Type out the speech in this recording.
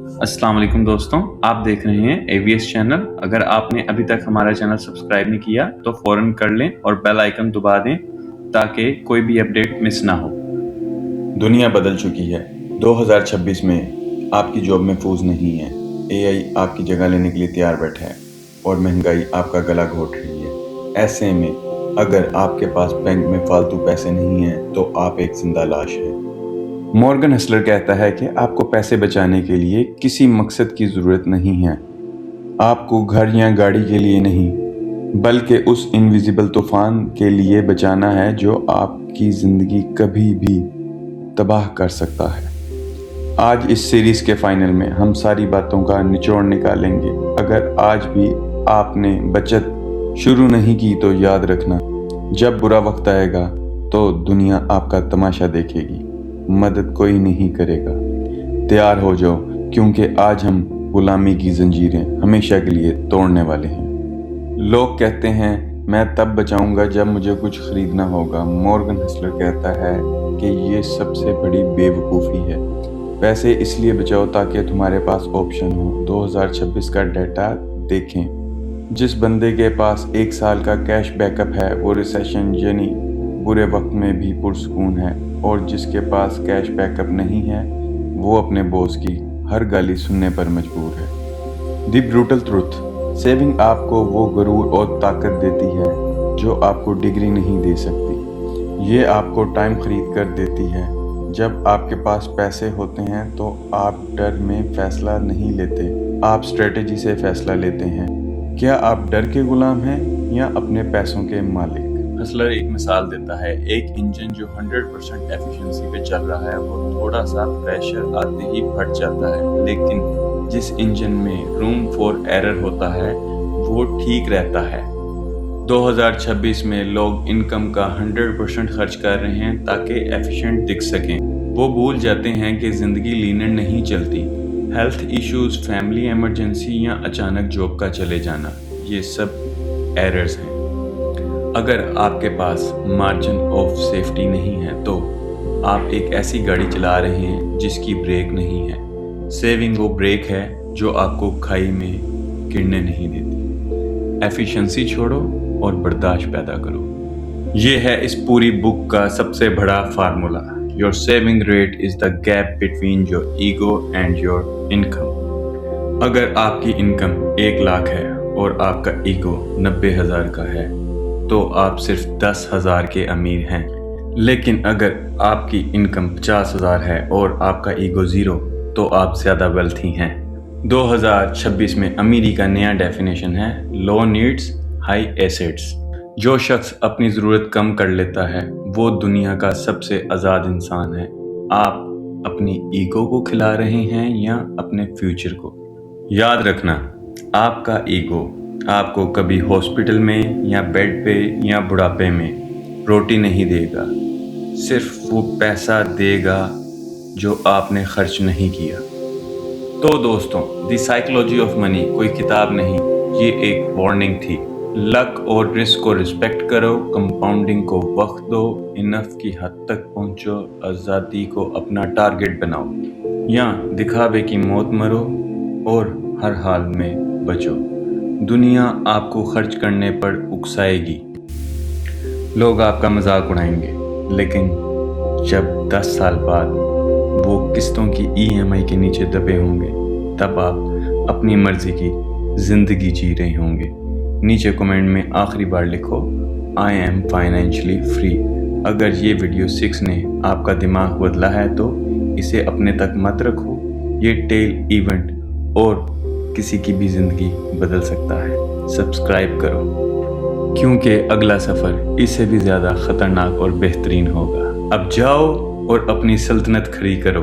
अस्सलाम वालेकुम दोस्तों, आप देख रहे हैं AVS चैनल। अगर आपने अभी तक हमारा चैनल सब्सक्राइब नहीं किया तो फ़ौरन कर लें और बेल आइकन दबा दें ताकि कोई भी अपडेट मिस ना हो। दुनिया बदल चुकी है। 2026 में आपकी जॉब महफूज नहीं है। AI आपकी जगह लेने के लिए तैयार बैठा है और महंगाई आपका गला घोट रही है। ऐसे में अगर आपके पास बैंक में फालतू पैसे नहीं हैं तो आप एक जिंदा लाश है। मॉर्गन हसलर कहता है कि आपको पैसे बचाने के लिए किसी मकसद की ज़रूरत नहीं है। आपको घर या गाड़ी के लिए नहीं बल्कि उस इनविजिबल तूफान के लिए बचाना है जो आपकी ज़िंदगी कभी भी तबाह कर सकता है। आज इस सीरीज़ के फाइनल में हम सारी बातों का निचोड़ निकालेंगे। अगर आज भी आपने बचत शुरू नहीं की तो याद रखना, जब बुरा वक्त आएगा तो दुनिया आपका तमाशा देखेगी, मदद कोई नहीं करेगा। तैयार हो जाओ, क्योंकि आज हम गुलामी की जंजीरें हमेशा के लिए तोड़ने वाले हैं। लोग कहते हैं मैं तब बचाऊंगा जब मुझे कुछ खरीदना होगा। मॉर्गन हसलर कहता है कि ये सबसे बड़ी बेवकूफ़ी है। पैसे इसलिए बचाओ ताकि तुम्हारे पास ऑप्शन हो। 2026 का डाटा देखें। जिस बंदे के पास 1 साल का कैश बैकअप है वो रिसेशन यानी बुरे वक्त में भी पुरसकून है, और जिसके पास कैश बैकअप नहीं है वो अपने बॉस की हर गाली सुनने पर मजबूर है। द ब्रूटल ट्रुथ, सेविंग आपको वो गुरूर और ताकत देती है जो आपको डिग्री नहीं दे सकती। ये आपको टाइम खरीद कर देती है। जब आपके पास पैसे होते हैं तो आप डर में फैसला नहीं लेते, आप स्ट्रेटेजी से फैसला लेते हैं। क्या आप डर के गुलाम हैं या अपने पैसों के मालिक? हसलर एक मिसाल देता है, एक इंजन जो 100% एफिशिएंसी पे चल रहा है वो थोड़ा सा प्रेशर आते ही फट जाता है, लेकिन जिस इंजन में रूम फॉर एरर होता है वो ठीक रहता है। 2026 में लोग इनकम का 100% खर्च कर रहे हैं ताकि एफिशिएंट दिख सकें। वो भूल जाते हैं कि ज़िंदगी लीनियर नहीं चलती। हेल्थ इश्यूज, फैमिली इमरजेंसी या अचानक जॉब का चले जाना, ये सब एरर्स हैं। अगर आपके पास मार्जिन ऑफ सेफ्टी नहीं है तो आप एक ऐसी गाड़ी चला रहे हैं जिसकी ब्रेक नहीं है। सेविंग वो ब्रेक है जो आपको खाई में गिरने नहीं देती। एफिशिएंसी छोड़ो और बर्दाश्त पैदा करो। ये है इस पूरी बुक का सबसे बड़ा formula. Your saving rate is the gap between your ego and your income. अगर आपकी इनकम 1 लाख है और आपका ईगो 90,000 का है तो आप सिर्फ 10,000 के अमीर हैं। लेकिन अगर आपकी इनकम 50,000 है और आपका ईगो 0 तो आप ज़्यादा वेल्थी हैं। 2026 में अमीरी का नया डेफिनेशन है लो नीड्स हाई एसेट्स। जो शख्स अपनी ज़रूरत कम कर लेता है वो दुनिया का सबसे आज़ाद इंसान है। आप अपनी ईगो को खिला रहे हैं या अपने फ्यूचर को? याद रखना, आपका ईगो आपको कभी हॉस्पिटल में या बेड पे या बुढ़ापे में रोटी नहीं देगा, सिर्फ वो पैसा देगा जो आपने खर्च नहीं किया। तो दोस्तों, द साइकोलॉजी ऑफ मनी कोई किताब नहीं, ये एक वार्निंग थी। लक और रिस्क को रिस्पेक्ट करो, कंपाउंडिंग को वक्त दो, इनफ की हद तक पहुंचो, आज़ादी को अपना टारगेट बनाओ, या दिखावे की मौत मरो और हर हाल में बचो। दुनिया आपको खर्च करने पर उकसाएगी, लोग आपका मजाक उड़ाएंगे, लेकिन जब 10 साल बाद वो किस्तों की EMI के नीचे दबे होंगे तब आप अपनी मर्जी की ज़िंदगी जी रहे होंगे। नीचे कमेंट में आखिरी बार लिखो आई एम फाइनेंशियली फ्री। अगर ये वीडियो 6 ने आपका दिमाग बदला है तो इसे अपने तक मत रखो। ये टेल इवेंट और किसी की भी ज़िंदगी बदल सकता है। सब्सक्राइब करो, क्योंकि अगला सफ़र इससे भी ज़्यादा ख़तरनाक और बेहतरीन होगा। अब जाओ और अपनी सल्तनत खड़ी करो।